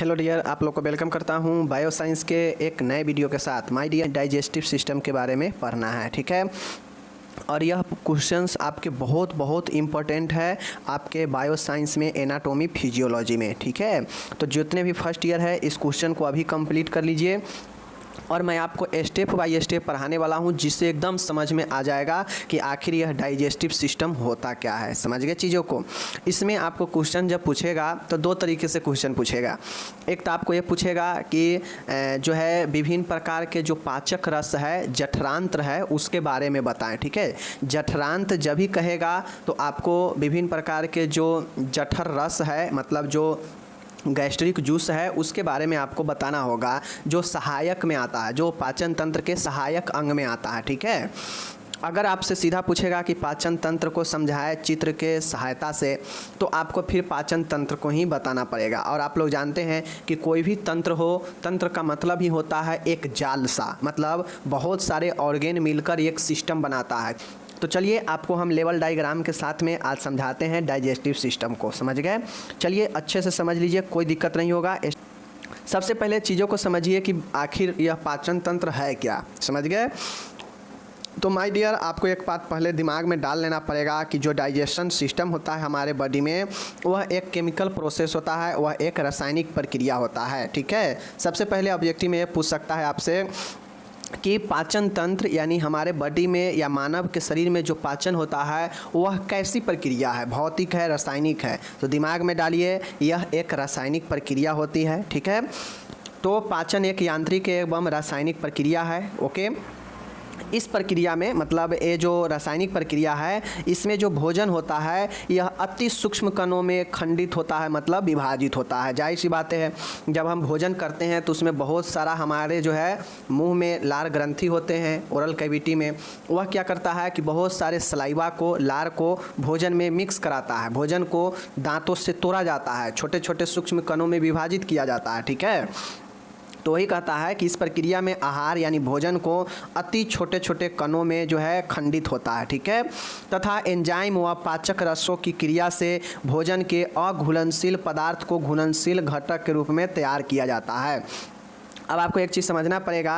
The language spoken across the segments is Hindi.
हेलो डियर, आप लोग को वेलकम करता हूं बायो साइंस के एक नए वीडियो के साथ। माय डियर, डाइजेस्टिव सिस्टम के बारे में पढ़ना है, ठीक है। और यह क्वेश्चंस आपके बहुत इम्पोर्टेंट है आपके बायो साइंस में, एनाटॉमी फिजियोलॉजी में, ठीक है। तो जितने भी फर्स्ट ईयर है इस क्वेश्चन को अभी कंप्लीट कर लीजिए और मैं आपको स्टेप बाय स्टेप पढ़ाने वाला हूं, जिससे एकदम समझ में आ जाएगा कि आखिर यह डाइजेस्टिव सिस्टम होता क्या है। समझ गए चीज़ों को। इसमें आपको क्वेश्चन जब पूछेगा तो दो तरीके से क्वेश्चन पूछेगा। एक तो आपको ये पूछेगा कि जो है विभिन्न प्रकार के जो पाचक रस है, जठरांत्र है, उसके बारे में बताएं, ठीक है। जठरांत्र जब भी कहेगा तो आपको विभिन्न प्रकार के जो जठर रस है, मतलब जो गैस्ट्रिक जूस है, उसके बारे में आपको बताना होगा, जो सहायक में आता है, जो पाचन तंत्र के सहायक अंग में आता है, ठीक है। अगर आपसे सीधा पूछेगा कि पाचन तंत्र को समझाए चित्र के सहायता से, तो आपको फिर पाचन तंत्र को ही बताना पड़ेगा। और आप लोग जानते हैं कि कोई भी तंत्र हो, तंत्र का मतलब ही होता है एक जाल सा, मतलब बहुत सारे ऑर्गेन मिलकर एक सिस्टम बनाता है। तो चलिए आपको हम लेवल डायग्राम के साथ में आज समझाते हैं डाइजेस्टिव सिस्टम को। समझ गए? चलिए अच्छे से समझ लीजिए, कोई दिक्कत नहीं होगा। सबसे पहले चीज़ों को समझिए कि आखिर यह पाचन तंत्र है क्या। समझ गए? तो माय डियर, आपको एक बात पहले दिमाग में डाल लेना पड़ेगा कि जो डाइजेशन सिस्टम होता है हमारे बॉडी में, वह एक केमिकल प्रोसेस होता है, वह एक रासायनिक प्रक्रिया होता है, ठीक है। सबसे पहले ऑब्जेक्टिव में ये पूछ सकता है आपसे कि पाचन तंत्र यानी हमारे बॉडी में या मानव के शरीर में जो पाचन होता है वह कैसी प्रक्रिया है, भौतिक है, रासायनिक है। तो दिमाग में डालिए, यह एक रासायनिक प्रक्रिया होती है, ठीक है। तो पाचन एक यांत्रिक एवं रासायनिक प्रक्रिया है, ओके। इस प्रक्रिया में, मतलब ये जो रासायनिक प्रक्रिया है, इसमें जो भोजन होता है यह अति सूक्ष्म कणों में खंडित होता है, मतलब विभाजित होता है। जाहिर सी बात है, जब हम भोजन करते हैं तो उसमें बहुत सारा हमारे जो है मुंह में लार ग्रंथि होते हैं, ओरल कैविटी में। वह क्या करता है कि बहुत सारे सलाइवा को, लार को भोजन में मिक्स कराता है। भोजन को दांतों से तोड़ा जाता है, छोटे छोटे सूक्ष्म कणों में विभाजित किया जाता है, ठीक है। तो वही कहता है कि इस प्रक्रिया में आहार यानी भोजन को अति छोटे छोटे कणों में जो है खंडित होता है, ठीक है। तथा एंजाइम व पाचक रसों की क्रिया से भोजन के अघुलनशील पदार्थ को घुलनशील घटक के रूप में तैयार किया जाता है। अब आपको एक चीज़ समझना पड़ेगा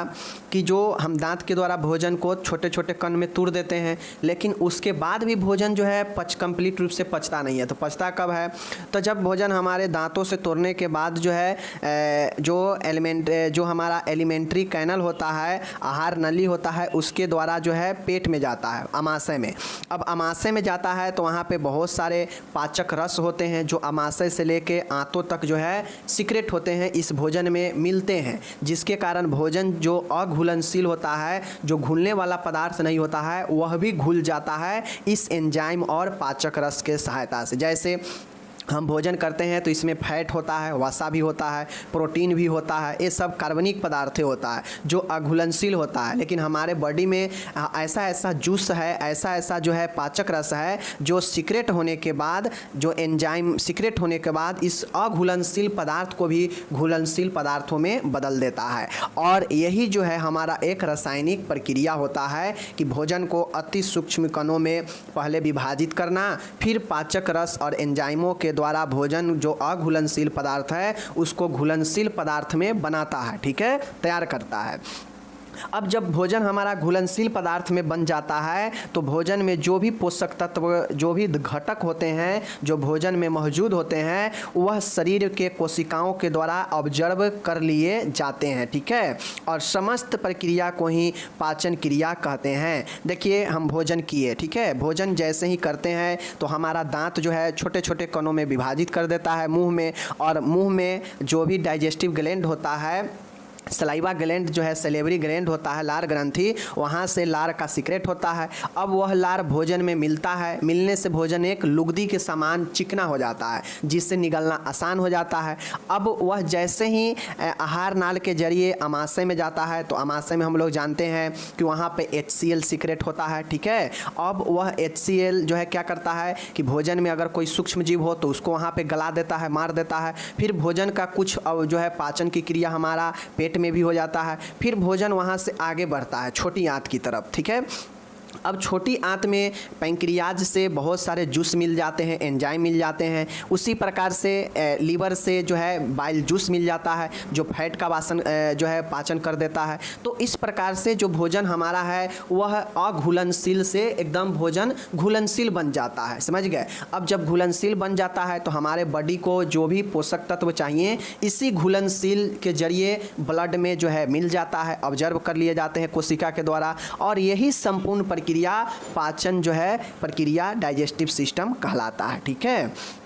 कि जो हम दांत के द्वारा भोजन को छोटे छोटे कण में तोड़ देते हैं, लेकिन उसके बाद भी भोजन जो है कंप्लीट रूप से पचता नहीं है। तो पचता कब है? तो जब भोजन हमारे दांतों से तोड़ने के बाद जो है जो हमारा एलिमेंट्री कैनल होता है, आहार नली होता है, उसके द्वारा जो है पेट में जाता है, अमाशय में। अब अमाशय में जाता है तो वहाँ पे बहुत सारे पाचक रस होते हैं जो अमाशय से लेके आंतों तक जो है सीक्रेट होते हैं, इस भोजन में मिलते हैं, जिसके कारण भोजन जो अघुलनशील होता है, जो घुलने वाला पदार्थ नहीं होता है, वह भी घुल जाता है इस एंजाइम और पाचक रस के सहायता से। जैसे हम भोजन करते हैं तो इसमें फैट होता है, वसा भी होता है, प्रोटीन भी होता है, ये सब कार्बनिक पदार्थ होता है जो अघुलनशील होता है। लेकिन हमारे बॉडी में ऐसा जूस है, ऐसा जो है पाचक रस है, जो सीक्रेट होने के बाद, जो एंजाइम सीक्रेट होने के बाद इस अघुलनशील पदार्थ को भी घुलनशील पदार्थों में बदल देता है। और यही जो है हमारा एक रासायनिक प्रक्रिया होता है कि भोजन को अति सूक्ष्म कणों में पहले विभाजित करना, फिर पाचक रस और एंजाइमों के द्वारा भोजन जो अघुलनशील पदार्थ है उसको घुलनशील पदार्थ में बनाता है, ठीक है, तैयार करता है। अब जब भोजन हमारा घुलनशील पदार्थ में बन जाता है तो भोजन में जो भी पोषक तत्व, जो भी घटक होते हैं जो भोजन में मौजूद होते हैं, वह शरीर के कोशिकाओं के द्वारा ऑब्जर्व कर लिए जाते हैं, ठीक है। और समस्त प्रक्रिया को ही पाचन क्रिया कहते हैं। देखिए, हम भोजन किए, ठीक है, भोजन जैसे ही करते हैं तो हमारा दांत जो है छोटे छोटे कणों में विभाजित कर देता है मुंह में, और मुंह में जो भी डाइजेस्टिव ग्लैंड होता है, सलाइवा ग्लैंड जो है, सेलेवरी ग्लैंड होता है, लार ग्रंथि, वहाँ से लार का सीक्रेट होता है। अब वह लार भोजन में मिलता है, मिलने से भोजन एक लुगदी के समान चिकना हो जाता है, जिससे निगलना आसान हो जाता है। अब वह जैसे ही आहार नाल के जरिए अमाशय में जाता है, तो अमाशय में हम लोग जानते हैं कि वहाँ पे HCl सीक्रेट होता है, ठीक है। अब वह HCl जो है क्या करता है कि भोजन में अगर कोई सूक्ष्म जीव हो तो उसको वहाँ पे गला देता है, मार देता है। फिर भोजन का कुछ जो है पाचन की क्रिया हमारा पेट में भी हो जाता है, फिर भोजन वहाँ से आगे बढ़ता है छोटी आंत की तरफ, ठीक है। अब छोटी आंत में पैंक्रियाज से बहुत सारे जूस मिल जाते हैं, एंजाइम मिल जाते हैं। उसी प्रकार से लीवर से जो है बाइल जूस मिल जाता है जो फैट का जो है पाचन कर देता है। तो इस प्रकार से जो भोजन हमारा है वह अघुलनशील से एकदम भोजन घुलनशील बन जाता है, समझ गए। अब जब घुलनशील बन जाता है तो हमारे बॉडी को जो भी पोषक तत्व चाहिए इसी घुलनशील के जरिए ब्लड में जो है मिल जाता है, ऑब्जर्व कर लिए जाते हैं कोशिका के द्वारा, और यही संपूर्ण प्रक्रिया पाचन जो है प्रक्रिया डाइजेस्टिव सिस्टम कहलाता है। ठीक है,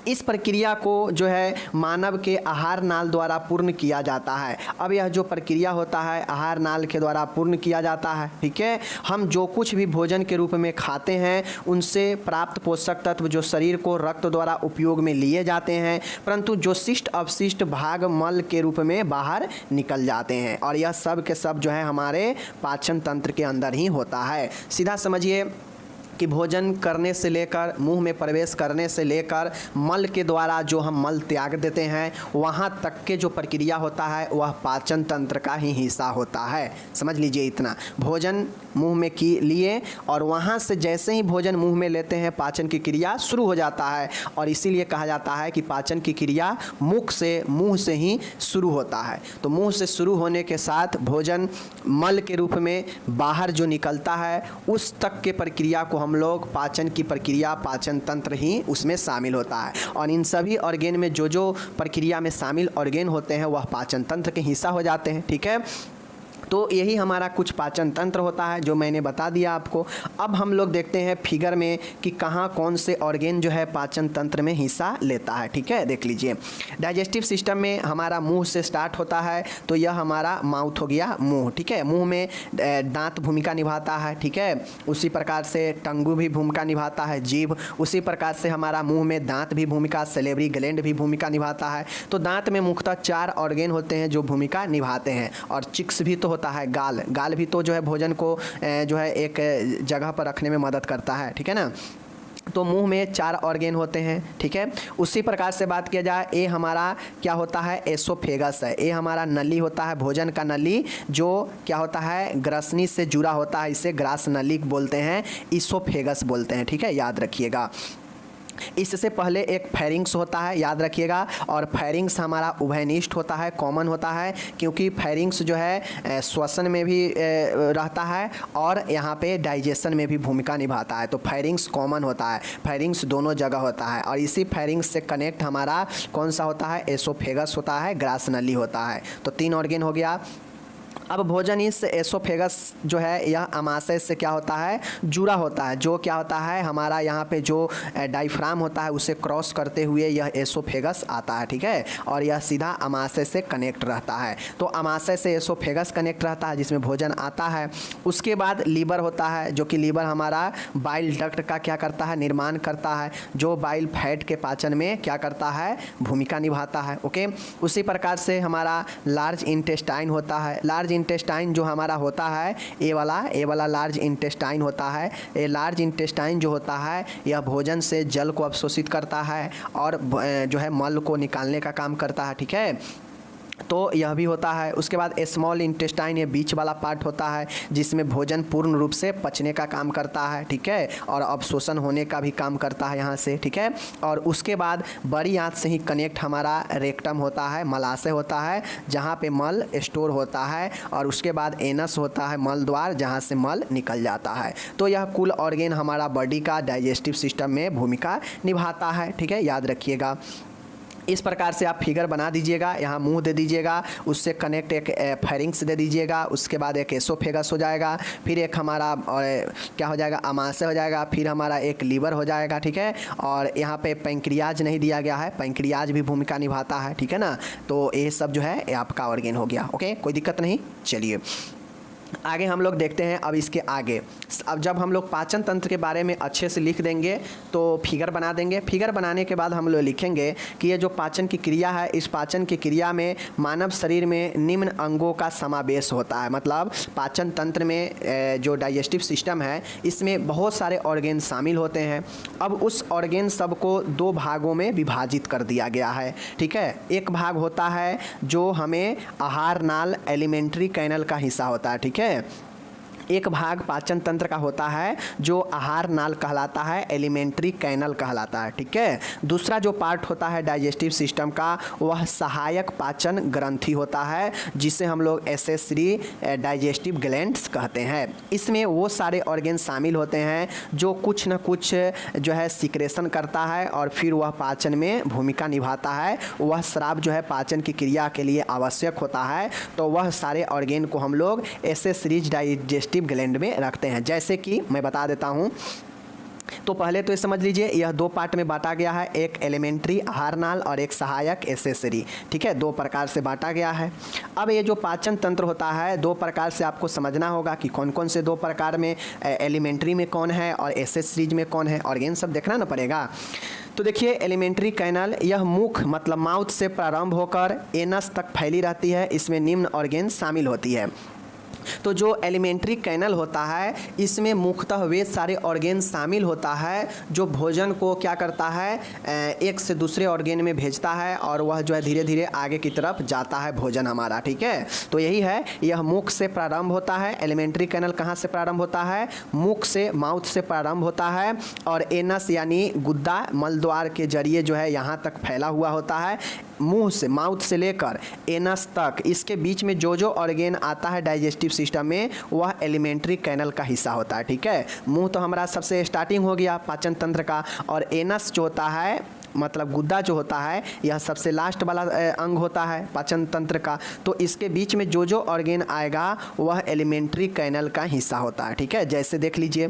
इस प्रक्रिया को जो है मानव के आहार नाल द्वारा पूर्ण किया जाता है। अब यह जो प्रक्रिया होता है आहार नाल के द्वारा पूर्ण किया जाता है। ठीक है, हम जो कुछ भी भोजन के रूप में खाते हैं उनसे प्राप्त पोषक तत्व जो शरीर को रक्त द्वारा उपयोग में लिए जाते हैं, परंतु जो शिष्ट अवशिष्ट भाग मल के रूप में बाहर निकल जाते हैं, और यह सब के सब जो है हमारे पाचन तंत्र के अंदर ही होता है। सीधा समझिए कि भोजन करने से लेकर मुंह में प्रवेश करने से लेकर मल के द्वारा जो हम मल त्याग देते हैं वहाँ तक के जो प्रक्रिया होता है वह पाचन तंत्र का ही हिस्सा होता है। समझ लीजिए इतना, भोजन मुंह में लिए और वहाँ से जैसे ही भोजन मुंह में लेते हैं पाचन की क्रिया शुरू हो जाता है, और इसीलिए कहा जाता है कि पाचन की क्रिया मुंह से ही शुरू होता है। तो मुंह से शुरू होने के साथ भोजन मल के रूप में बाहर जो निकलता है उस तक के प्रक्रिया को हम लोग पाचन की प्रक्रिया, पाचन तंत्र ही उसमें शामिल होता है। और इन सभी ऑर्गेन में जो प्रक्रिया में शामिल ऑर्गेन होते हैं वह पाचन तंत्र के हिस्सा हो जाते हैं। ठीक है, तो यही हमारा कुछ पाचन तंत्र होता है जो मैंने बता दिया आपको। अब हम लोग देखते हैं फिगर में कि कहाँ कौन से ऑर्गेन जो है पाचन तंत्र में हिस्सा लेता है। ठीक है, देख लीजिए, डाइजेस्टिव सिस्टम में हमारा मुंह से स्टार्ट होता है, तो यह हमारा माउथ हो गया, मुंह। ठीक है, मुंह में दांत भूमिका निभाता है। ठीक है, उसी प्रकार से टंगू भी भूमिका निभाता है, जीभ। उसी प्रकार से हमारा मुंह में दांत भी भूमिका, सैलिवरी ग्लैंड भी भूमिका निभाता है। तो दांत में मुख्यतः 4 ऑर्गेन होते हैं जो भूमिका निभाते हैं, और चिक्स भी तो होता है, गाल भी तो जो है भोजन को जो है एक जगह पर रखने में मदद करता है। ठीक है ना, तो मुंह में 4 ऑर्गेन होते हैं। ठीक है, उसी प्रकार से बात किया जाए, ये हमारा क्या होता है, एसोफेगस है। ये हमारा नली होता है, भोजन का नली, जो क्या होता है ग्रसनी से जुड़ा होता है, इसे ग्रास नली बोलते हैं, इसोफेगस बोलते हैं। ठीक है, याद रखिएगा। इससे पहले एक फेरिंग्स होता है, याद रखिएगा, और फेरिंग्स हमारा उभयनिष्ठ होता है, कॉमन होता है, क्योंकि फेरिंग्स जो है श्वसन में भी रहता है और यहाँ पे डाइजेशन में भी भूमिका निभाता है। तो फेरिंग्स कॉमन होता है, फेरिंग्स दोनों जगह होता है, और इसी फेरिंग्स से कनेक्ट हमारा कौन सा होता है, एसोफेगस होता है, ग्रास नली होता है। तो 3 ऑर्गेन हो गया। अब भोजन इस एसोफेगस जो है यह अमाशय से क्या होता है, जुड़ा होता है, जो क्या होता है हमारा यहाँ पे जो डायफ्राम होता है उसे क्रॉस करते हुए यह एसोफेगस आता है। ठीक है, और यह सीधा अमाशय से कनेक्ट रहता है। तो अमाशय से एसोफेगस कनेक्ट रहता है जिसमें भोजन आता है। उसके बाद लीवर होता है, जो कि लीवर हमारा बाइल डक्ट का क्या करता है, निर्माण करता है, जो बाइल फैट के पाचन में क्या करता है, भूमिका निभाता है। ओके, उसी प्रकार से हमारा लार्ज इंटेस्टाइन होता है। लार्ज इंटेस्टाइन जो हमारा होता है, ये वाला लार्ज इंटेस्टाइन होता है। ये लार्ज इंटेस्टाइन जो होता है यह भोजन से जल को अवशोषित करता है और जो है मल को निकालने का काम करता है। ठीक है, तो यह भी होता है। उसके बाद स्मॉल इंटेस्टाइन, ये बीच वाला पार्ट होता है जिसमें भोजन पूर्ण रूप से पचने का काम करता है। ठीक है, और अवशोषण होने का भी काम करता है यहाँ से। ठीक है, और उसके बाद बड़ी आंत से ही कनेक्ट हमारा रेक्टम होता है, मलाशय होता है जहाँ पे मल स्टोर होता है, और उसके बाद एनस होता है, मल द्वार, जहाँ से मल निकल जाता है। तो यह कुल ऑर्गेन हमारा बॉडी का डाइजेस्टिव सिस्टम में भूमिका निभाता है। ठीक है, याद रखिएगा। इस प्रकार से आप फिगर बना दीजिएगा, यहाँ मुंह दे दीजिएगा, उससे कनेक्ट एक फेरिंग्स दे दीजिएगा, उसके बाद एक एसोफेगस हो जाएगा, फिर एक हमारा क्या हो जाएगा, अमाशय हो जाएगा, फिर हमारा एक लीवर हो जाएगा। ठीक है, और यहाँ पे पैंक्रियाज नहीं दिया गया है, पैंक्रियाज भी भूमिका निभाता है। ठीक है ना, तो ये सब जो है ये आपका ऑर्गेन हो गया। ओके, कोई दिक्कत नहीं। चलिए आगे हम लोग देखते हैं। अब इसके आगे, अब जब हम लोग पाचन तंत्र के बारे में अच्छे से लिख देंगे तो फिगर बना देंगे। फिगर बनाने के बाद हम लोग लिखेंगे कि ये जो पाचन की क्रिया है, इस पाचन की क्रिया में मानव शरीर में निम्न अंगों का समावेश होता है। मतलब पाचन तंत्र में जो डाइजेस्टिव सिस्टम है इसमें बहुत सारे ऑर्गेन शामिल होते हैं। अब उस ऑर्गेन सब को 2 भागों में विभाजित कर दिया गया है। ठीक है, एक भाग होता है जो हमें आहार नाल एलिमेंट्री कैनल का हिस्सा होता है। ठीक है, एक भाग पाचन तंत्र का होता है जो आहार नाल कहलाता है, एलिमेंट्री कैनल कहलाता है, ठीक है। दूसरा जो पार्ट होता है डाइजेस्टिव सिस्टम का वह सहायक पाचन ग्रंथि होता है जिसे हम लोग एसेसरी डाइजेस्टिव ग्लैंड्स कहते हैं। इसमें वो सारे ऑर्गेन शामिल होते हैं जो कुछ न कुछ जो है सिक्रेशन करता है और फिर वह पाचन में भूमिका निभाता है। वह स्राव जो है पाचन की क्रिया के लिए आवश्यक होता है, तो वह सारे ऑर्गेन को हम लोग एसेसरी डाइजेस्टिव ग्लैंड में रखते हैं। जैसे कि मैं बता देता हूँ, तो पहले तो ये समझ लीजिए यह दो पार्ट में बांटा गया है, एक एलिमेंट्री आहार नाल और एक सहायक एसेसरी, ठीक है, दो प्रकार से बांटा गया है। अब ये जो पाचन तंत्र होता है दो प्रकार से आपको समझना होगा कि कौन कौन से दो प्रकार में, एलिमेंट्री में कौन है और एसेसरीज में कौन है, ऑर्गेन सब देखना ना पड़ेगा। तो देखिए एलिमेंट्री कैनल यह मुख मतलब माउथ से प्रारंभ होकर एनस तक फैली रहती है, इसमें निम्न ऑर्गेन शामिल होती है। तो जो एलिमेंट्री कैनल होता है इसमें मुख्यतः वे सारे ऑर्गेन शामिल होता है जो भोजन को क्या करता है, एक से दूसरे ऑर्गेन में भेजता है और वह जो है धीरे धीरे आगे की तरफ जाता है भोजन हमारा, ठीक है। तो यही है, यह मुख से प्रारंभ होता है। एलिमेंट्री कैनल कहाँ से प्रारंभ होता है, मुख से, माउथ से प्रारंभ होता है और एनस यानी गुद्दा मलद्वार के जरिए जो है यहाँ तक फैला हुआ होता है। मुंह से, माउथ से लेकर एनस तक इसके बीच में जो जो ऑर्गेन आता है डाइजेस्टिव सिस्टम में वह एलिमेंट्री कैनल का हिस्सा होता है, ठीक है। मुंह तो हमारा सबसे स्टार्टिंग हो गया पाचन तंत्र का, और एनस जो होता है मतलब गुद्दा जो होता है यह सबसे लास्ट वाला अंग होता है पाचन तंत्र का। तो इसके बीच में जो जो ऑर्गेन आएगा वह एलिमेंट्री कैनल का हिस्सा होता है, ठीक है। जैसे देख लीजिए,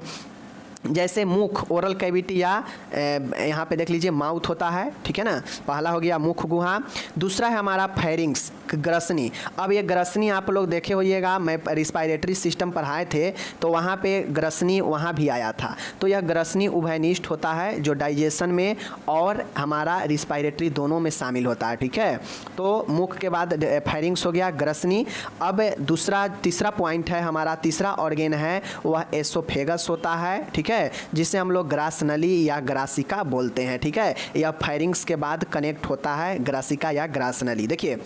जैसे मुख ओरल कैविटी या यहाँ पे देख लीजिए माउथ होता है, ठीक है ना, पहला हो गया मुख गुहा। दूसरा है हमारा फेरिंग्स, ग्रसनी। अब ये ग्रसनी आप लोग देखे होइएगा, मैं रिस्पायरेटरी सिस्टम पढ़ाए थे तो वहाँ पे ग्रसनी वहाँ भी आया था। तो यह ग्रसनी उभयनिष्ठ होता है जो डाइजेशन में और हमारा रिस्पायरेटरी दोनों में शामिल होता है, ठीक है। तो मुख के बाद फेरिंग्स हो गया, ग्रसनी। अब तीसरा पॉइंट है हमारा, तीसरा ऑर्गेन है वह एसोफेगस होता है, ठीक है, जिसे हम लोग ग्रास नली या ग्रासिका बोलते हैं, ठीक है। यह फेरिंग्स के बाद कनेक्ट होता है ग्रासिका या ग्रास नली। देखिए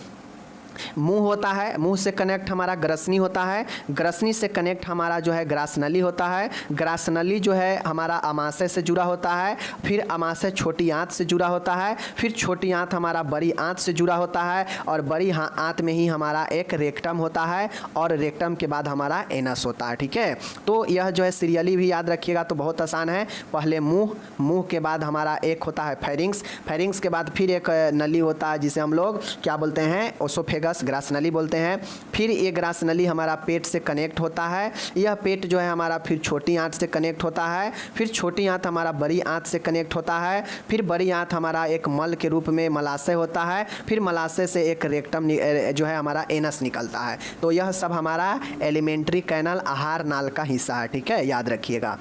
मुंह होता है, मुंह से कनेक्ट हमारा ग्रसनी होता है, ग्रसनी से कनेक्ट हमारा जो है ग्रासनली होता है, ग्रासनली जो है हमारा अमाशय से जुड़ा होता है, फिर अमाशय छोटी आंत से जुड़ा होता है, फिर छोटी आंत हमारा बड़ी आंत से जुड़ा होता है और बड़ी आंत में ही हमारा एक रेक्टम होता है और रेक्टम के बाद हमारा एनस होता है, ठीक है। तो यह जो है सीरियली भी याद रखिएगा तो बहुत आसान है। पहले मुंह, मुंह के बाद हमारा एक होता है फेरिंग्स, फेरिंग्स के बाद फिर एक नली होता है जिसे हम लोग क्या बोलते हैं, ओसोफेगस ग्रास नली बोलते हैं। फिर ये ग्रास नली हमारा पेट से कनेक्ट होता है, यह पेट जो है हमारा फिर छोटी आंत से कनेक्ट होता है, फिर छोटी आंत हमारा बड़ी आंत से कनेक्ट होता है, फिर बड़ी आंत हमारा एक मल के रूप में मलाशय होता है, फिर मलाशय से एक रेक्टम जो है हमारा एनस निकलता है। तो यह सब हमारा एलिमेंट्री कैनल आहार नाल का हिस्सा है, ठीक है, याद रखिएगा।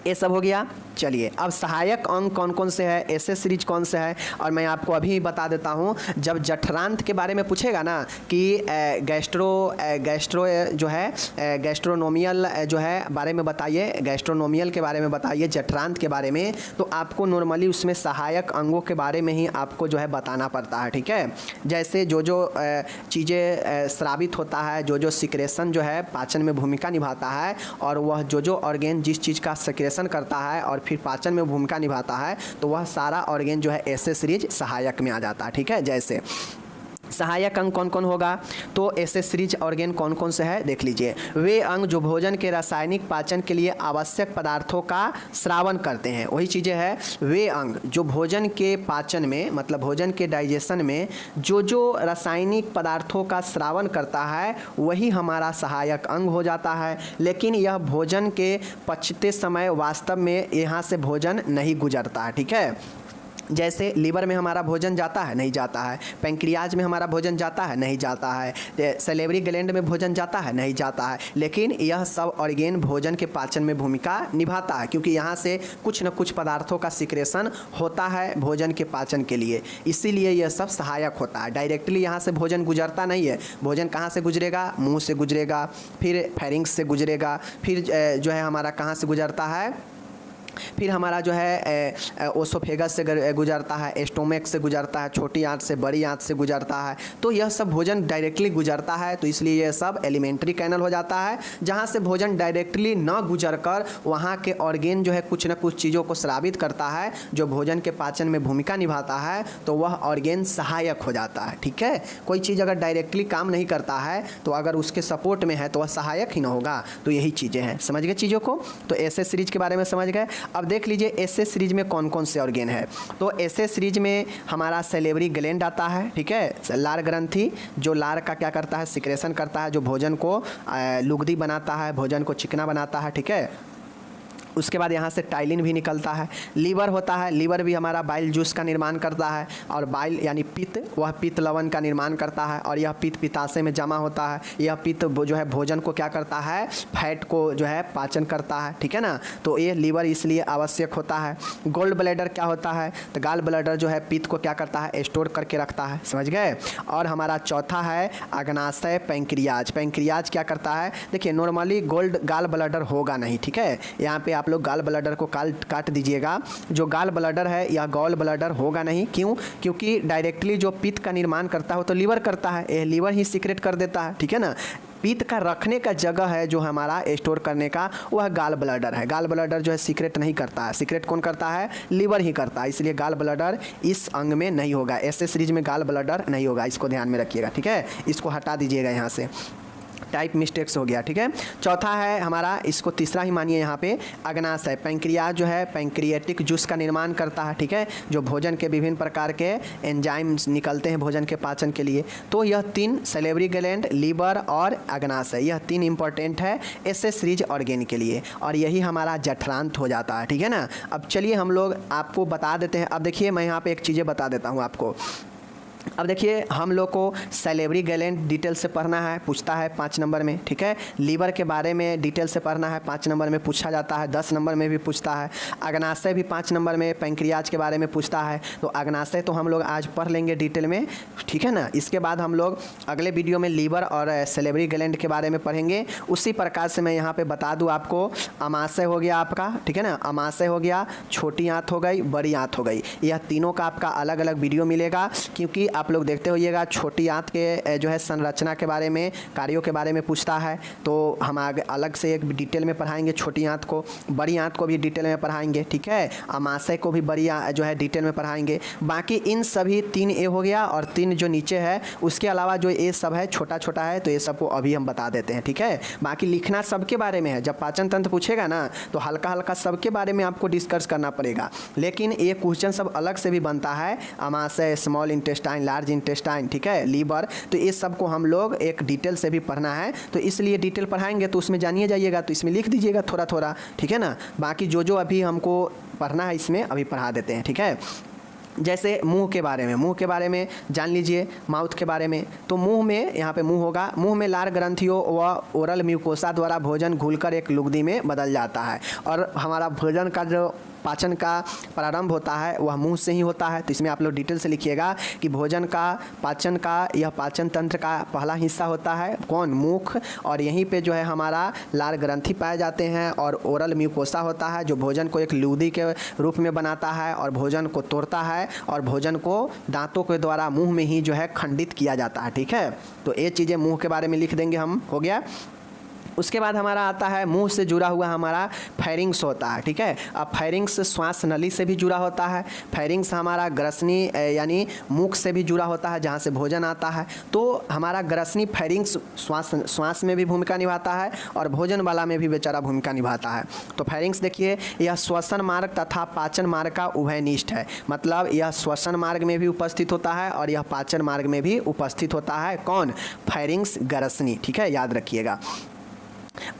ये सब हो गया। चलिए अब सहायक अंग कौन कौन से है, एसेसरीज कौन से है, और मैं आपको अभी बता देता हूँ। जब जठरांत के बारे में पूछेगा ना कि गैस्ट्रो जो है गैस्ट्रोनोमियल जो है बारे में बताइए, गैस्ट्रोनोमियल के बारे में बताइए, जठरांत के बारे में, तो आपको नॉर्मली उसमें सहायक अंगों के बारे में ही आपको जो है बताना पड़ता है, ठीक है। जैसे जो जो चीज़ें स्रावित होता है, जो जो सिक्रेशन जो है पाचन में भूमिका निभाता है, और वह जो जो ऑर्गेन जिस चीज़ का सिक्रेशन करता है और फिर पाचन में भूमिका निभाता है, तो वह सारा ऑर्गेन जो है एसेसरीज सहायक में आ जाता है, ठीक है। जैसे सहायक अंग कौन कौन होगा, तो एसेसरीज ऑर्गेन कौन कौन से है देख लीजिए। वे अंग जो भोजन के रासायनिक पाचन के लिए आवश्यक पदार्थों का श्रावण करते हैं, वही चीज़ें हैं वे अंग जो भोजन के पाचन में मतलब भोजन के डाइजेशन में जो जो रासायनिक पदार्थों का श्रावण करता है वही हमारा सहायक अंग हो जाता है। लेकिन यह भोजन के पचते समय वास्तव में यहाँ से भोजन नहीं गुजरता है, ठीक है। जैसे लीवर में हमारा भोजन जाता है, नहीं जाता है, पैंक्रियाज में हमारा भोजन जाता है, नहीं जाता है, सैलिवरी ग्लैंड में भोजन जाता है, नहीं जाता है, लेकिन यह सब ऑर्गेन भोजन के पाचन में भूमिका निभाता है, क्योंकि यहाँ से कुछ न कुछ पदार्थों का सिक्रेशन होता है भोजन के पाचन के लिए, इसीलिए यह सब सहायक होता है। डायरेक्टली यहाँ से भोजन गुजरता नहीं है, भोजन कहाँ से गुजरेगा, मुँह से गुजरेगा, फिर फेरिंग्स से गुजरेगा, फिर जो है हमारा कहाँ से गुजरता है, फिर हमारा जो है ओसोफेगस से गुजरता है, स्टोमक से गुजरता है, छोटी आंत से, बड़ी आंत से गुजरता है। तो यह सब भोजन डायरेक्टली गुजरता है, तो इसलिए यह सब एलिमेंट्री कैनल हो जाता है, जहाँ से भोजन डायरेक्टली न गुजर कर वहाँ के ऑर्गेन जो है कुछ न कुछ चीज़ों को स्रावित करता है, जो भोजन के पाचन में भूमिका निभाता है, तो वह ऑर्गेन सहायक हो जाता है। ठीक है, कोई चीज़ अगर डायरेक्टली काम नहीं करता है तो अगर उसके सपोर्ट में है तो वह सहायक ही ना होगा। तो यही चीज़ें हैं, समझ गए चीज़ों को। तो ऐसे सीरीज के बारे में समझ गए। अब देख लीजिए ऐसे सीरीज में कौन कौन से ऑर्गेन है। तो ऐसे सीरीज में हमारा सैलिवरी ग्लैंड आता है, ठीक है, लार ग्रंथि, जो लार का क्या करता है, सिक्रेशन करता है, जो भोजन को लुगदी बनाता है, भोजन को चिकना बनाता है। ठीक है, उसके बाद यहाँ से टाइलिन भी निकलता है। लीवर होता है, लीवर भी हमारा बाइल जूस का निर्माण करता है, और बाइल यानी पित्त, वह पित्त लवण का निर्माण करता है, और यह पित्त पित्ताशय में जमा होता है। यह पित्त जो है भोजन को क्या करता है, फैट को जो है पाचन करता है। ठीक है ना, तो ये लीवर इसलिए आवश्यक होता है। गोल्ड ब्लैडर क्या होता है, तो गाल ब्लैडर जो है पित्त को क्या करता है, स्टोर करके रखता है, समझ गए। और हमारा चौथा है अग्नाशय पैंक्रियाज। पैंक्रियाज क्या करता है, देखिए नॉर्मली गोल्ड गाल ब्लैडर होगा नहीं, ठीक है, यहाँ पे आप लोग गाल ब्लैडर को काट दीजिएगा। जो गाल ब्लैडर है यह गॉल ब्लैडर होगा नहीं, क्यों, क्योंकि डायरेक्टली जो पित्त का निर्माण करता है तो लीवर करता है, यह लीवर ही सीक्रेट कर देता है। ठीक है ना, पित्त का रखने का जगह है जो हमारा स्टोर करने का, वह गाल ब्लैडर है। गाल ब्लैडर जो है सीक्रेट नहीं करता है, सीक्रेट कौन करता है, लीवर ही करता है, इसलिए गाल ब्लैडर इस अंग में नहीं होगा। ऐसे सीरीज में गाल ब्लैडर नहीं होगा, इसको ध्यान में रखिएगा। ठीक है, इसको हटा दीजिएगा यहाँ से, टाइप मिस्टेक्स हो गया। ठीक है, चौथा है हमारा, इसको तीसरा ही मानिए यहाँ पे, अग्नाशय। पैंक्रियाज जो है पैंक्रियाटिक जूस का निर्माण करता है, ठीक है, जो भोजन के विभिन्न प्रकार के एंजाइम्स निकलते हैं भोजन के पाचन के लिए। तो यह तीन, सैलिवरी ग्लैंड, लीवर और अग्नाशय, यह तीन इंपॉर्टेंट है ऐसे सीरीज ऑर्गेन के लिए, और यही हमारा जठरांत हो जाता है। ठीक है ना, अब चलिए हम लोग आपको बता देते हैं। अब देखिए मैं यहाँ पे एक चीज़ें बता देता हूँ आपको। अब देखिए हम लोग को सैलिवरी ग्लैंड डिटेल से पढ़ना है, पूछता है 5 नंबर में। ठीक है, लीवर के बारे में डिटेल से पढ़ना है, 5 नंबर में पूछा जाता है, 10 नंबर में भी पूछता है। अग्नाशय भी 5 नंबर में पैंक्रियाज के बारे में पूछता है, तो अग्नाशय तो हम लोग आज पढ़ लेंगे डिटेल में। ठीक है ना, इसके बाद हम लोग अगले वीडियो में लीवर और सैलिवरी ग्लैंड के बारे में पढ़ेंगे। उसी प्रकार से मैं यहाँ पर बता दूँ आपको, अमाशय हो गया आपका, ठीक है ना, अमाशय हो गया, छोटी आंत हो गई, बड़ी आंत हो गई, यह तीनों का आपका अलग अलग वीडियो मिलेगा, क्योंकि आप लोग देखते होइएगा छोटी आंत के जो है संरचना के बारे में, कार्यों के बारे में पूछता है, तो हम आगे अलग से एक डिटेल में पढ़ाएंगे छोटी आंत को, बड़ी आंत को भी डिटेल में पढ़ाएंगे। ठीक है, अमाशय को भी बड़ी जो है डिटेल में पढ़ाएंगे। बाकी इन सभी 3 ए हो गया, और 3 जो नीचे है उसके अलावा जो ए सब है छोटा छोटा है, तो ये सबको अभी हम बता देते हैं। ठीक है, बाकी लिखना सबके बारे में है, जब पाचन तंत्र पूछेगा ना तो हल्का हल्का सबके बारे में आपको डिस्कस करना पड़ेगा, लेकिन ये क्वेश्चन सब अलग से भी बनता है, अमाशय, स्मॉल इंटेस्टाइन, लार्ज इंटेस्टाइन, ठीक है, लीवर, तो ये सब को हम लोग एक डिटेल से भी पढ़ना है, तो इसलिए डिटेल पढ़ाएंगे तो उसमें जानिए जाइएगा, तो इसमें लिख दीजिएगा थोड़ा थोड़ा। ठीक है ना, बाकी जो अभी हमको पढ़ना है इसमें अभी पढ़ा देते हैं। ठीक है, जैसे मुंह के बारे में जान लीजिए, माउथ के बारे में। तो मुंह में, यहाँ पे मुंह होगा, मुंह में लार ग्रंथियों व ओरल म्यूकोसा द्वारा भोजन घुलकर एक लुगदी में बदल जाता है, और हमारा भोजन का जो पाचन का प्रारंभ होता है वह मुंह से ही होता है। तो इसमें आप लोग डिटेल से लिखिएगा कि भोजन का, पाचन का, यह पाचन तंत्र का पहला हिस्सा होता है कौन, मुख, और यहीं पे जो है हमारा लार ग्रंथि पाए जाते हैं, और ओरल म्यूकोसा होता है जो भोजन को एक लुगदी के रूप में बनाता है और भोजन को तोड़ता है, और भोजन को दांतों के द्वारा मुंह में ही जो है खंडित किया जाता है। ठीक है, तो ये चीज़ें मुंह के बारे में लिख देंगे हम, हो गया। उसके बाद हमारा आता है मुंह से जुड़ा हुआ हमारा फैरिंग्स होता है। ठीक है, अब फैरिंग्स श्वास नली से भी जुड़ा होता है, फैरिंग्स हमारा ग्रसनी यानी मुख से भी जुड़ा होता है जहाँ से भोजन आता है। तो हमारा ग्रसनी फैरिंग्स श्वास में भी भूमिका निभाता है और भोजन वाला में भी बेचारा भूमिका निभाता है। तो फैरिंग्स देखिए, यह श्वसन मार्ग तथा पाचन मार्ग का उभयनिष्ठ है, मतलब यह श्वसन मार्ग में भी उपस्थित होता है और यह पाचन मार्ग में भी उपस्थित होता है। कौन, फैरिंग्स ग्रसनी। ठीक है, याद रखिएगा।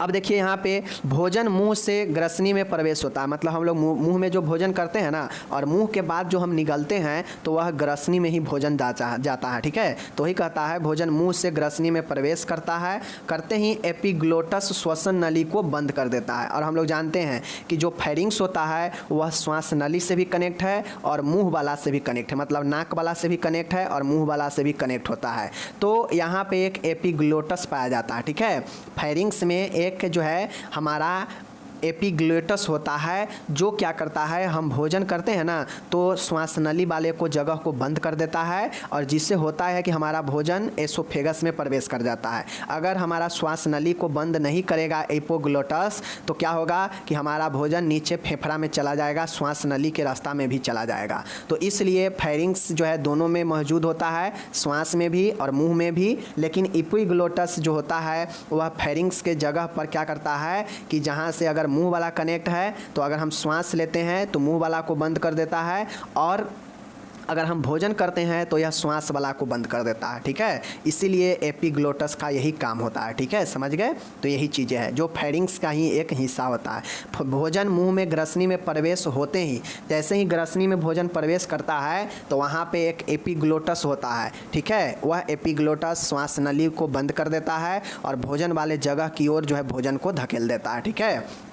अब देखिए यहाँ पे भोजन मुंह से ग्रसनी में प्रवेश होता है, मतलब हम लोग मुंह में जो भोजन करते हैं ना, और मुंह के बाद जो हम निगलते हैं तो वह ग्रसनी में ही भोजन जाता है। ठीक है, तो ही कहता है भोजन मुंह से ग्रसनी में प्रवेश करता है, करते ही एपिग्लोटस श्वसन नली को बंद कर देता है। और हम लोग जानते हैं कि जो फैरिंग्स होता है वह श्वास नली से भी कनेक्ट है और मुँह वाला से भी कनेक्ट है, मतलब नाक वाला से भी कनेक्ट है और मुँह वाला से भी कनेक्ट होता है। तो यहाँ पे एक एपिग्लोटस पाया जाता है। ठीक है, फैरिंग्स में एक जो है हमारा एपिग्लोटस होता है जो क्या करता है, हम भोजन करते हैं ना तो श्वास नली वाले को जगह को बंद कर देता है और जिससे होता है कि हमारा भोजन एसोफेगस में प्रवेश कर जाता है। अगर हमारा श्वास नली को बंद नहीं करेगा एपिग्लोटस तो क्या होगा कि हमारा भोजन नीचे फेफड़ा में चला जाएगा, श्वास नली के रास्ता में भी चला जाएगा। तो इसलिए फेरिंग्स जो है दोनों में मौजूद होता है, श्वास में भी और मुंह में भी। लेकिन एपिग्लोटस जो होता है वह फेरिंग्स के जगह पर क्या करता है कि जहाँ से अगर मुंह वाला कनेक्ट है तो अगर हम श्वास लेते हैं तो मुंह वाला को बंद कर देता है और अगर हम भोजन करते हैं तो यह श्वास वाला को बंद कर देता है। ठीक है, इसीलिए एपिग्लोटस का यही काम होता है। ठीक है, समझ गए। तो यही चीज़ें हैं जो फेरिंग्स का ही एक हिस्सा होता है। भोजन मुंह में ग्रसनी में प्रवेश होते ही, जैसे ही ग्रसनी में भोजन प्रवेश करता है तो वहाँ पे एक एपिग्लोटस होता है। ठीक है, वह एपिग्लोटस श्वास नली को बंद कर देता है और भोजन वाले जगह की ओर जो है भोजन को धकेल देता है। ठीक है,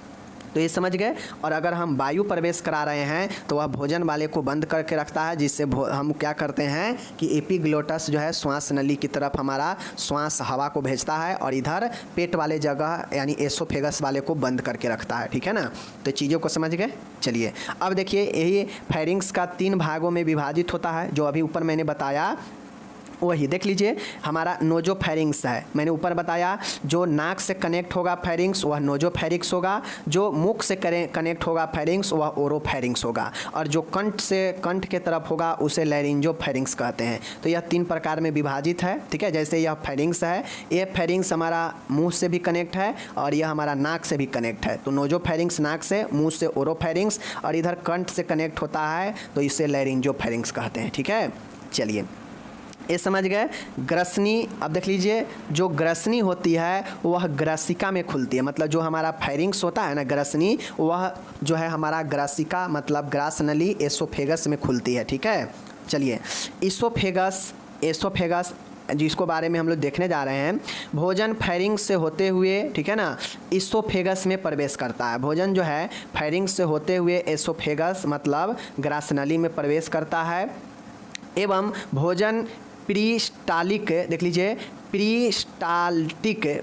तो ये समझ गए। और अगर हम वायु प्रवेश करा रहे हैं तो वह भोजन वाले को बंद करके रखता है, जिससे हम क्या करते हैं कि एपिग्लोटस जो है श्वास नली की तरफ हमारा श्वास हवा को भेजता है और इधर पेट वाले जगह यानी एसोफेगस वाले को बंद करके रखता है। ठीक है ना, तो चीज़ों को समझ गए। चलिए अब देखिए, यही फेरिंग्स का 3 भागों में विभाजित होता है जो अभी ऊपर मैंने बताया। वही देख लीजिए, हमारा नोजोफेरिंग्स है। मैंने ऊपर बताया जो नाक से कनेक्ट होगा फेरिंग्स वह नोजोफेरिंग्स होगा, जो मुख से कनेक्ट होगा फेरिंग्स वह ओरोफेरिंग्स होगा, और जो कंठ के तरफ होगा उसे लैरिंजोफेरिंग्स कहते हैं। तो यह 3 प्रकार में विभाजित है। ठीक है, जैसे यह फेरिंग्स है, ये फेरिंग्स हमारा मुंह से भी कनेक्ट है और यह हमारा नाक से भी कनेक्ट है। तो नोजोफेरिंग्स नाक से, मुंह से ओरोफेरिंग्स, और इधर कंठ से कनेक्ट होता है तो इसे लैरिंजोफेरिंग्स कहते हैं। ठीक है, चलिए ये समझ गए। ग्रसनी, अब देख लीजिए, जो ग्रसनी होती है वह ग्रसिका में खुलती है। मतलब जो हमारा फेरिंग्स होता है ना ग्रसनी, वह जो है हमारा ग्रसिका मतलब ग्रास नली एसोफेगस में खुलती है। ठीक है, चलिए एसोफेगस जिसको बारे में हम लोग देखने जा रहे हैं। भोजन फेरिंग्स से होते हुए, ठीक है ना, एसोफेगस में प्रवेश करता है। भोजन जो है फेरिंग्स से होते हुए एसोफेगस मतलब ग्रास नली में प्रवेश करता है एवं भोजन प्रीस्टालिक, देख लीजिए,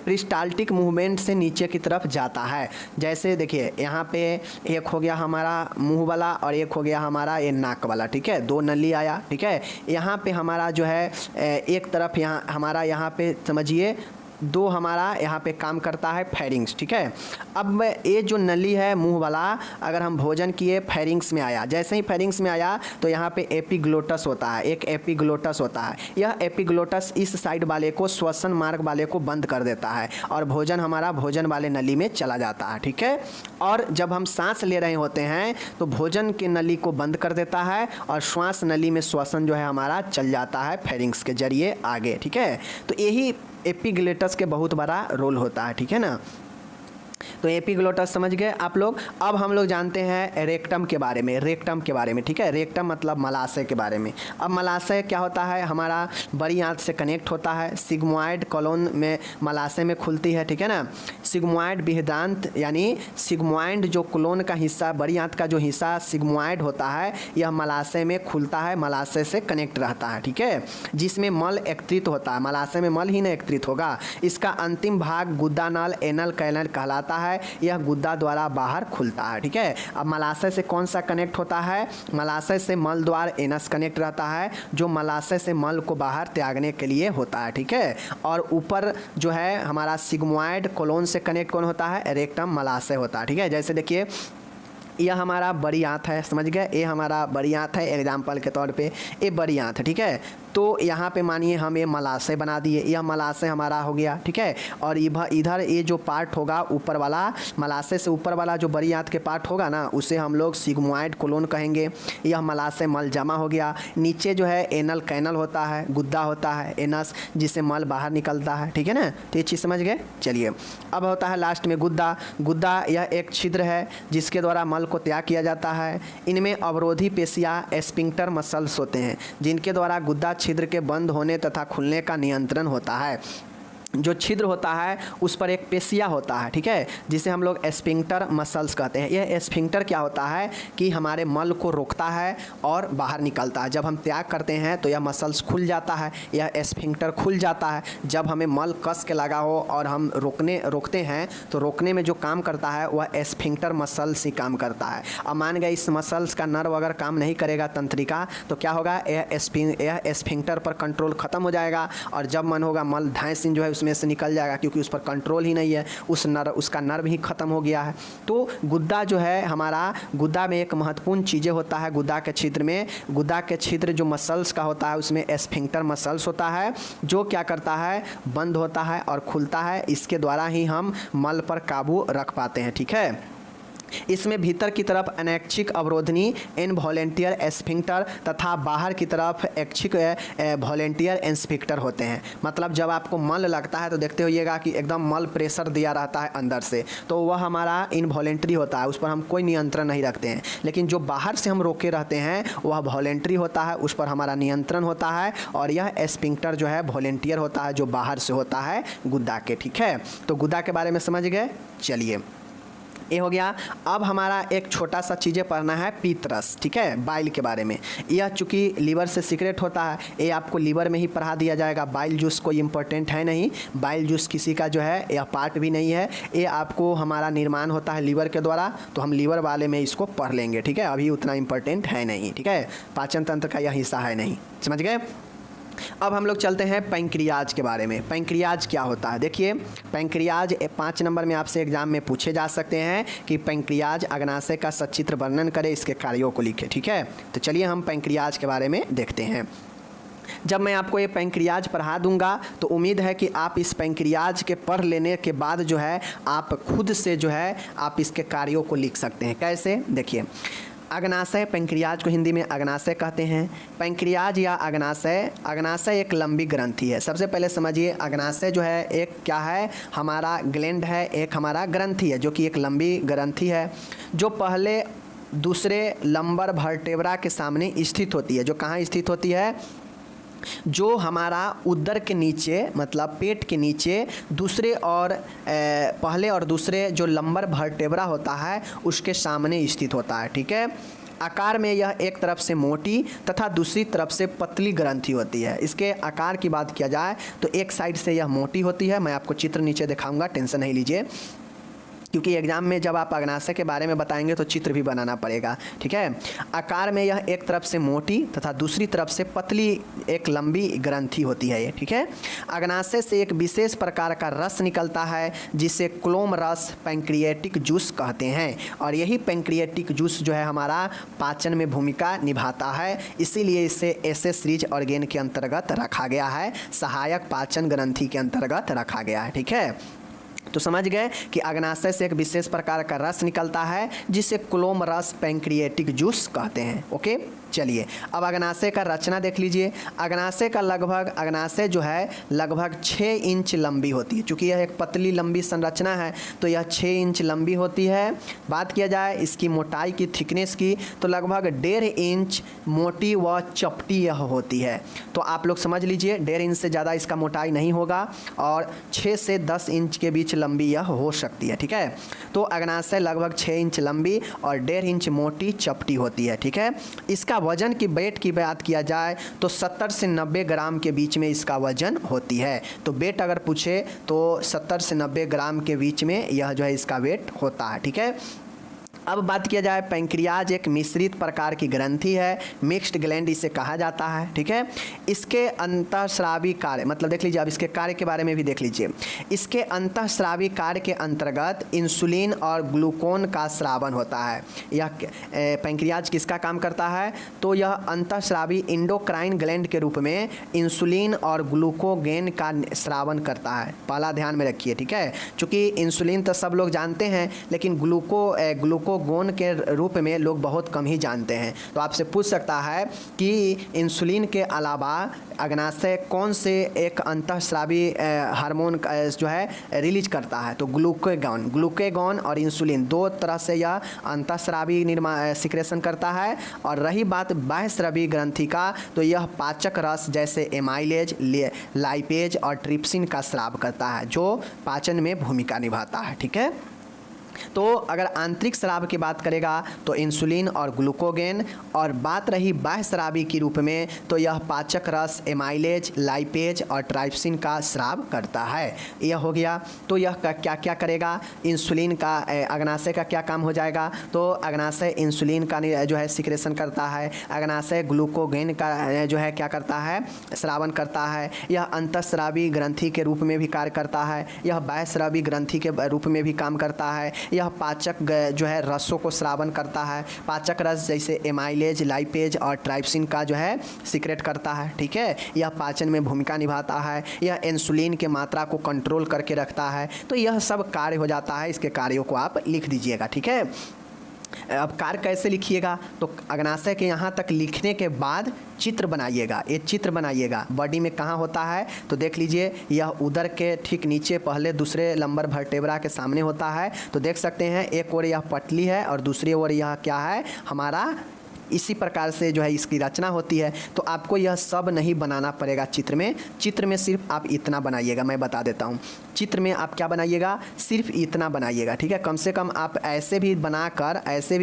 प्रीस्टाल्टिक मूवमेंट से नीचे की तरफ जाता है। जैसे देखिए यहाँ पे एक हो गया हमारा मुंह वाला और एक हो गया हमारा ये नाक वाला। ठीक है, 2 नली आया। ठीक है, यहाँ पे हमारा जो है एक तरफ यहाँ हमारा यहाँ पे समझिए 2 हमारा यहाँ पे काम करता है फेरिंग्स। ठीक है, अब ये जो नली है मुंह वाला, अगर हम भोजन किए फेरिंग्स में आया, जैसे ही फेरिंग्स में आया तो यहाँ पे एपिग्लोटस होता है, एक एपिग्लोटस होता है। यह एपिग्लोटस इस साइड वाले को, श्वसन मार्ग वाले को बंद कर देता है और भोजन हमारा भोजन वाले नली में चला जाता है। ठीक है, और जब हम सांस ले रहे होते हैं तो भोजन के नली को बंद कर देता है और श्वास नली में श्वसन जो है हमारा चल जाता है फेरिंग्स के जरिए आगे। ठीक है, तो यही एपिग्लोटस के बहुत बड़ा रोल होता है। ठीक है ना, तो एपिग्लोटस समझ गए आप लोग। अब हम लोग जानते हैं रेक्टम के बारे में, ठीक है, रेक्टम मतलब मलाशय के बारे में। अब मलाशय क्या होता है, हमारा बड़ी आंत से कनेक्ट होता है, सिग्मोइड कॉलोन में मलाशय में खुलती है। ठीक है ना, सिग्मोइड बृहदांत यानी सिग्मोइड जो कोलोन का हिस्सा, बड़ी आंत का जो हिस्सा सिग्मोइड होता है, यह मलाशय में खुलता है, मलाशय से कनेक्ट रहता है। ठीक है, जिसमें मल एकत्रित होता है, मलाशय में मल ही नहीं एकत्रित होगा। इसका अंतिम भाग गुद्दा नल एनल कैनल कहलाता है। यह गुद्दा द्वारा बाहर खुलता है। ठीक है, अब मलाशय से कौन सा कनेक्ट होता है, मलाशय से मल द्वार एनस कनेक्ट रहता है जो मलाशय से मल को बाहर त्यागने के लिए होता है। ठीक है, और ऊपर जो है हमारा सिग्मोइड कोलोन से कनेक्ट कौन होता है, रेक्टम मलाशय होता है। ठीक है, जैसे देखिए यह हमारा बड़ी आंत है, समझ गए, ये हमारा बड़ी आंत है, एग्जाम्पल के तौर पे ये बड़ी आंत है। ठीक है, तो यहाँ पे मानिए हम ये मलाशय बना दिए, यह मलाशय हमारा हो गया। ठीक है, और इधर ये जो पार्ट होगा ऊपर वाला, मलाशय से ऊपर वाला जो बड़ी आंत के पार्ट होगा ना, उसे हम लोग सिग्मोइड कोलोन कहेंगे। यह मलाशय मल जमा हो गया। नीचे जो है एनल कैनल होता है, गुद्दा होता है एनस, जिससे मल बाहर निकलता है। ठीक है ना, तो ये चीज़ समझ गए। चलिए अब होता है लास्ट में गुद्दा यह एक छिद्र है जिसके द्वारा मल को त्याग किया जाता है। इनमें अवरोधी पेशियाँ एस्फिंक्टर मसल्स होते हैं जिनके द्वारा गुद्दा छिद्र के बंद होने तथा खुलने का नियंत्रण होता है। जो छिद्र होता है उस पर एक पेशिया होता है, ठीक है, जिसे हम लोग एस्फिंक्टर मसल्स कहते हैं। यह एस्फिंक्टर क्या होता है कि हमारे मल को रोकता है और बाहर निकलता है। जब हम त्याग करते हैं तो यह मसल्स खुल जाता है, यह एस्फिंक्टर खुल जाता है। जब हमें मल कस के लगा हो और हम रोकते हैं तो रोकने में जो काम करता है वह एस्फिंक्टर मसल्स ही काम करता है। अब मान गए इस मसल्स का नर्व अगर काम नहीं करेगा तंत्रिका, तो क्या होगा, यह एस्फिंक्टर पर कंट्रोल खत्म हो जाएगा और जब मन होगा मल धांसिन जो है उसमें से निकल जाएगा, क्योंकि उस पर कंट्रोल ही नहीं है, उसका नर्व ही खत्म हो गया है। तो गुद्दा जो है हमारा, गुद्दा में एक महत्वपूर्ण चीज़ें होता है। गुद्दा के छिद्र में, गुद्दा के छिद्र जो मसल्स का होता है उसमें एस्फिंक्टर मसल्स होता है, जो क्या करता है, बंद होता है और खुलता है। इसके द्वारा ही हम मल पर काबू रख पाते हैं, ठीक है। इसमें भीतर की तरफ अनैच्छिक अवरोधनी इनवॉलेंटियर एस्फिंक्टर तथा बाहर की तरफ ऐच्छिक वॉलेंटियर एस्फिंक्टर होते हैं। मतलब जब आपको मल लगता है तो देखते होइएगा कि एकदम मल प्रेशर दिया रहता है अंदर से, तो वह हमारा इनवॉलेंट्री होता है, उस पर हम कोई नियंत्रण नहीं रखते हैं। लेकिन जो बाहर से हम रोके रहते हैं वह वॉलेंट्री होता है, उस पर हमारा नियंत्रण होता है। और यह एस्फिंक्टर जो है वॉलेंटियर होता है, जो बाहर से होता है गुद्दा के, ठीक है। तो गुद्दा के बारे में समझ गए। चलिए, ये हो गया। अब हमारा एक छोटा सा चीज़ें पढ़ना है, पीतरस, ठीक है, बाइल के बारे में। यह चूँकि लीवर से सीक्रेट होता है, ये आपको लीवर में ही पढ़ा दिया जाएगा। बाइल जूस कोई इंपॉर्टेंट है नहीं, बाइल जूस किसी का जो है यह पार्ट भी नहीं है। ये आपको हमारा निर्माण होता है लीवर के द्वारा, तो हम लीवर वाले में इसको पढ़ लेंगे, ठीक है। अभी उतना इंपॉर्टेंट है नहीं, ठीक है, पाचन तंत्र का यह हिस्सा है नहीं, समझ गए। अब हम लोग चलते हैं पैंक्रियाज के बारे में। पैंक्रियाज क्या होता है, देखिए पैंक्रियाज 5 नंबर में आपसे एग्जाम में पूछे जा सकते हैं कि पैंक्रियाज अग्नाशय का सचित्र वर्णन करे, इसके कार्यों को लिखे, ठीक है। तो चलिए हम पैंक्रियाज के बारे में देखते हैं। जब मैं आपको ये पैंक्रियाज पढ़ा दूंगा तो उम्मीद है कि आप इस पैंक्रियाज के पढ़ लेने के बाद जो है आप खुद से जो है आप इसके कार्यों को लिख सकते हैं। कैसे, देखिए, अग्नाशय, पैंक्रियाज को हिंदी में अग्नाशय कहते हैं। पैंक्रियाज या अग्नाशय, अग्नाशय एक लंबी ग्रंथि है। सबसे पहले समझिए, अग्नाशय जो है एक क्या है, हमारा ग्लैंड है, एक हमारा ग्रंथि है, जो कि एक लंबी ग्रंथि है, जो पहले दूसरे लंबर वर्टेब्रा के सामने स्थित होती है। जो कहाँ स्थित होती है, जो हमारा उदर के नीचे, मतलब पेट के नीचे दूसरे और पहले और दूसरे जो लंबर वर्टेब्रा होता है उसके सामने स्थित होता है, ठीक है। आकार में यह एक तरफ से मोटी तथा दूसरी तरफ से पतली ग्रंथि होती है। इसके आकार की बात किया जाए तो एक साइड से यह मोटी होती है, मैं आपको चित्र नीचे दिखाऊंगा, टेंशन नहीं लीजिए, क्योंकि एग्जाम में जब आप अग्नाशय के बारे में बताएंगे तो चित्र भी बनाना पड़ेगा, ठीक है। आकार में यह एक तरफ से मोटी तथा दूसरी तरफ से पतली एक लंबी ग्रंथि होती है ये, ठीक है। अग्नाशय से एक विशेष प्रकार का रस निकलता है जिसे क्लोम रस पैंक्रिएटिक जूस कहते हैं, और यही पैंक्रिएटिक जूस जो है हमारा पाचन में भूमिका निभाता है। इसीलिए इसे ऐसे सीरीज ऑर्गेन के अंतर्गत रखा गया है, सहायक पाचन ग्रंथि के अंतर्गत रखा गया है, ठीक है। तो समझ गए कि अग्नाशय से एक विशेष प्रकार का रस निकलता है जिसे क्लोम रस पैंक्रिएटिक जूस कहते हैं, ओके। चलिए, अब अग्नाशय का रचना देख लीजिए। अग्नाशय जो है लगभग 6 इंच लंबी होती है। चूँकि यह एक पतली लंबी संरचना है तो यह 6 इंच लंबी होती है। बात किया जाए इसकी मोटाई की, थिकनेस की, तो लगभग 1.5 इंच मोटी व चपटी यह होती है। तो आप लोग समझ लीजिए 1.5 इंच से ज़्यादा इसका मोटाई नहीं होगा और 6 से 10 इंच के बीच लंबी यह हो सकती है, ठीक है। तो अग्नाशय लगभग 6 इंच लंबी और 1.5 इंच मोटी चपटी होती है, ठीक है। इसका वजन की वेट की बात किया जाए तो 70 से 90 ग्राम के बीच में इसका वजन होती है। तो वेट अगर पूछे तो 70 से 90 ग्राम के बीच में यह जो है इसका वेट होता है, ठीक है। अब बात किया जाए, पैंक्रियाज एक मिश्रित प्रकार की ग्रंथि है, मिक्स्ड ग्लैंड इसे कहा जाता है, ठीक है। इसके अंतःस्रावी कार्य, मतलब देख लीजिए, अब इसके कार्य के बारे में भी देख लीजिए। इसके अंतःस्रावी कार्य के अंतर्गत इंसुलिन और ग्लूकोन का स्रावन होता है। यह पैंक्रियाज किसका काम करता है, तो यह अंतःस्रावी इंडोक्राइन ग्लैंड के रूप में इंसुलिन और ग्लूकोगेन का स्रावन करता है। पहला ध्यान में रखिए, ठीक है। चूँकि इंसुलिन तो सब लोग जानते हैं, लेकिन ग्लूकोन ग्लूकागोन के रूप में लोग बहुत कम ही जानते हैं। तो आपसे पूछ सकता है कि इंसुलिन के अलावा अग्नाशय कौन से एक अंतःस्रावी हार्मोन जो है रिलीज करता है? तो ग्लूकागोन और इंसुलिन दो तरह से यह अंतःस्रावी सिक्रेशन करता है। और रही बात बाह्यस्रावी ग्रंथि का, तो यह पाचक रस जैसे एमाइलेज, लाइपेज और ट्रिप्सिन का स्राव करता है, जो पाचन में भूमिका निभाता है। ठीक है, तो अगर आंतरिक स्राव की बात करेगा तो इंसुलिन और ग्लूकागोन, और बात रही बाह्य स्रावी के रूप में तो यह पाचक रस, एमाइलेज, लाइपेज और ट्राइप्सिन का स्राव करता है। यह हो गया। तो यह क्या क्या करेगा? इंसुलिन का अग्नाशय का क्या काम हो जाएगा? तो अग्नाशय इंसुलिन का जो है सिक्रेशन करता है, अग्नाशय ग्लूकागोन का जो है क्या करता है? स्रावन करता है। यह अंतःस्रावी ग्रंथि के रूप में भी कार्य करता है, यह बाह्यस्रावी ग्रंथि के रूप में भी काम करता है। यह पाचक जो है रसों को स्रावन करता है, पाचक रस जैसे एमाइलेज, लाइपेज और ट्राइप्सिन का जो है सीक्रेट करता है। ठीक है, यह पाचन में भूमिका निभाता है, यह इंसुलिन के मात्रा को कंट्रोल करके रखता है। तो यह सब कार्य हो जाता है। इसके कार्यों को आप लिख दीजिएगा। ठीक है, अब कार्य कैसे लिखिएगा? तो अग्नाशय के यहाँ तक लिखने के बाद चित्र बनाइएगा। ये चित्र बनाइएगा बॉडी में कहाँ होता है? तो देख लीजिए, यह उदर के ठीक नीचे पहले दूसरे लंबर वर्टेब्रा के सामने होता है। तो देख सकते हैं एक ओर यह पटली है और दूसरी ओर यह क्या है? हमारा इसी प्रकार से जो है इसकी रचना होती है। तो आपको यह सब नहीं बनाना पड़ेगा चित्र में। चित्र में सिर्फ आप इतना बनाइएगा। मैं बता देता हूँ, चित्र में आप क्या बनाइएगा? सिर्फ इतना बनाइएगा। ठीक है, कम से कम आप ऐसे भी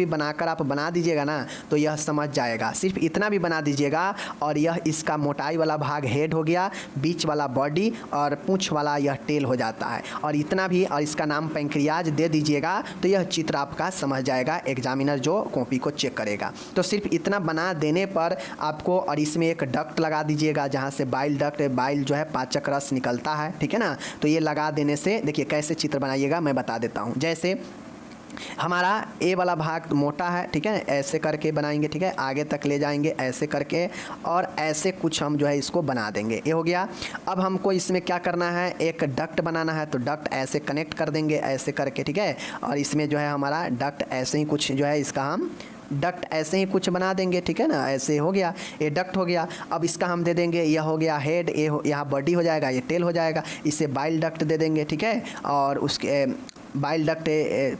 बनाकर आप बना दीजिएगा ना, तो यह समझ जाएगा। सिर्फ इतना भी बना दीजिएगा। और यह इसका मोटाई वाला भाग हेड हो गया, बीच वाला बॉडी और पूंछ वाला यह टेल हो जाता है। और इतना भी, और इसका नाम पैंक्रियाज दे दीजिएगा, तो यह चित्र आपका समझ जाएगा एग्जामिनर जो कॉपी को चेक करेगा। तो सिर्फ इतना बना देने पर आपको, और इसमें एक डक्ट लगा दीजिएगा जहाँ से बाइल जो है पाचक रस निकलता है। ठीक है ना, तो ये लगा देने से देखिए कैसे चित्र बनाइएगा मैं बता देता हूँ। जैसे हमारा ए वाला भाग मोटा है, ठीक है, ऐसे करके बनाएंगे। ठीक है, आगे तक ले जाएंगे ऐसे करके, और ऐसे कुछ हम जो है इसको बना देंगे। ये हो गया। अब हमको इसमें क्या करना है? एक डक्ट बनाना है, तो डक्ट ऐसे कनेक्ट कर देंगे ऐसे करके। ठीक है, और इसमें जो है हमारा डक्ट ऐसे ही कुछ जो है इसका हम डक्ट ऐसे ही कुछ बना देंगे। ठीक है ना, ऐसे हो गया, ये डक्ट हो गया। अब इसका हम दे देंगे, यह हो गया हेड, ये यहाँ बॉडी हो जाएगा, ये टेल हो जाएगा। इसे बाइल डक्ट दे देंगे। ठीक है, और उसके bile duct,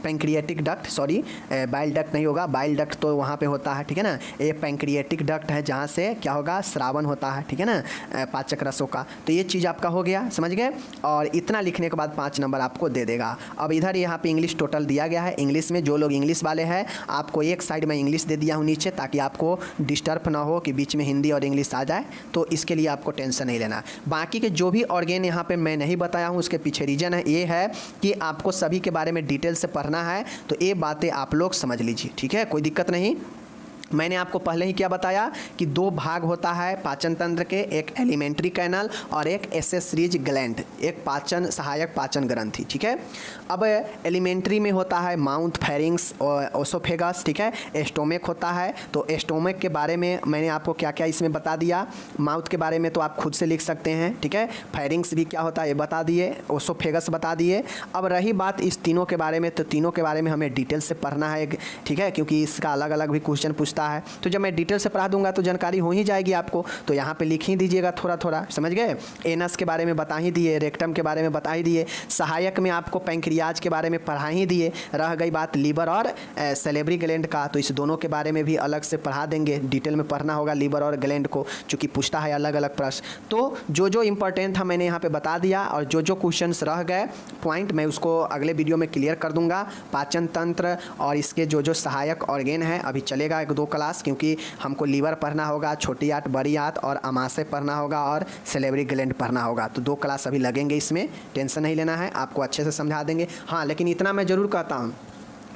pancreatic duct, sorry bile duct नहीं होगा, बाइल डक्ट तो वहाँ पे होता है। ठीक है ना, ये पैंक्रियाटिक डक्ट है जहाँ से क्या होगा? स्रावन होता है। ठीक है ना, पाचक रसों का। तो ये चीज़ आपका हो गया, समझ गए? और इतना लिखने के बाद 5 नंबर आपको दे देगा। अब इधर यहाँ पे इंग्लिश टोटल दिया गया है। इंग्लिश में जो लोग इंग्लिश वाले हैं, आपको एक साइड में इंग्लिश दे दिया हूँ नीचे, ताकि आपको डिस्टर्ब ना हो कि बीच में हिंदी और इंग्लिश आ जाए। तो इसके लिए आपको टेंशन नहीं लेना। बाकी के जो भी ऑर्गेन यहाँ पे मैं नहीं बताया हूँ, उसके पीछे रीज़न है ये है कि आपको सभी के बारे में डिटेल से पढ़ना है। तो ये बातें आप लोग समझ लीजिए। ठीक है, कोई दिक्कत नहीं। मैंने आपको पहले ही क्या बताया कि 2 भाग होता है पाचन तंत्र के, एक एलिमेंट्री कैनल और एक एसेसरीज ग्लैंड, एक पाचन सहायक पाचन ग्रंथि। ठीक है, अब एलिमेंट्री में होता है माउथ, फेरिंग्स और ओसोफेगस। ठीक है, स्टोमक होता है। तो स्टोमक के बारे में मैंने आपको क्या क्या इसमें बता दिया। माउथ के बारे में तो आप खुद से लिख सकते हैं। ठीक है, फेरिंग्स भी क्या होता है ये बता दिए, ओसोफेगस बता दिए। अब रही बात इस तीनों के बारे में, तो तीनों के बारे में हमें डिटेल से पढ़ना है। ठीक है, क्योंकि इसका अलग अलग भी क्वेश्चन पूछता है। तो जब मैं डिटेल से पढ़ा दूंगा तो जानकारी हो ही जाएगी आपको। तो यहाँ पे लिख ही दीजिएगा थोड़ा थोड़ा, समझ गए? एनस के बारे में बता ही दिए, रेक्टम के बारे में बता ही दिए, सहायक में आपको पैंक्रियाज के बारे में पढ़ा ही दिए। रह गई बात लीवर और सैलिवरी ग्लैंड का, तो इस दोनों के बारे में भी अलग से पढ़ा देंगे। डिटेल में पढ़ना होगा लीवर और ग्लैंड को, चूँकि पूछता है अलग अलग प्रश्न। तो जो इंपॉर्टेंट था मैंने यहाँ पर बता दिया, और जो क्वेश्चन रह गए पॉइंट मैं उसको अगले वीडियो में क्लियर कर दूंगा। पाचन तंत्र और इसके जो सहायक ऑर्गेन है, अभी चलेगा 1-2 क्लास, क्योंकि हमको लीवर पढ़ना होगा, छोटी आंत, बड़ी आंत और अमाशय पढ़ना होगा, और सैलिवरी ग्लैंड पढ़ना होगा। तो 2 क्लास अभी लगेंगे, इसमें टेंशन नहीं लेना है, आपको अच्छे से समझा देंगे। हाँ, लेकिन इतना मैं ज़रूर कहता हूँ,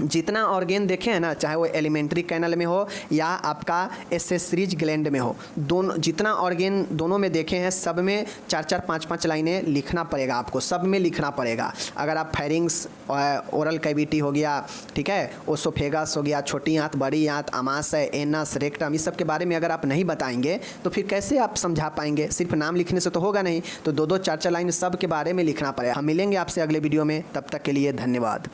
जितना ऑर्गेन देखे हैं ना, चाहे वो एलिमेंट्री कैनल में हो या आपका एसेसरीज ग्लैंड में हो, दोनों जितना ऑर्गेन दोनों में देखे हैं, सब में 4-4, 5-5 लाइनें लिखना पड़ेगा आपको, सब में लिखना पड़ेगा। अगर आप फेरिंग्स, ओरल कैविटी हो गया, ठीक है, ओसोफेगस हो गया, छोटी आंत, बड़ी आंत, अमाशय, एनस, रेक्टम, इस सब के बारे में अगर आप नहीं बताएंगे तो फिर कैसे आप समझा पाएंगे? सिर्फ नाम लिखने से तो होगा नहीं। तो 2-2, 4-4 लाइन सब के बारे में लिखना पड़ेगा। हम मिलेंगे आपसे अगले वीडियो में, तब तक के लिए धन्यवाद।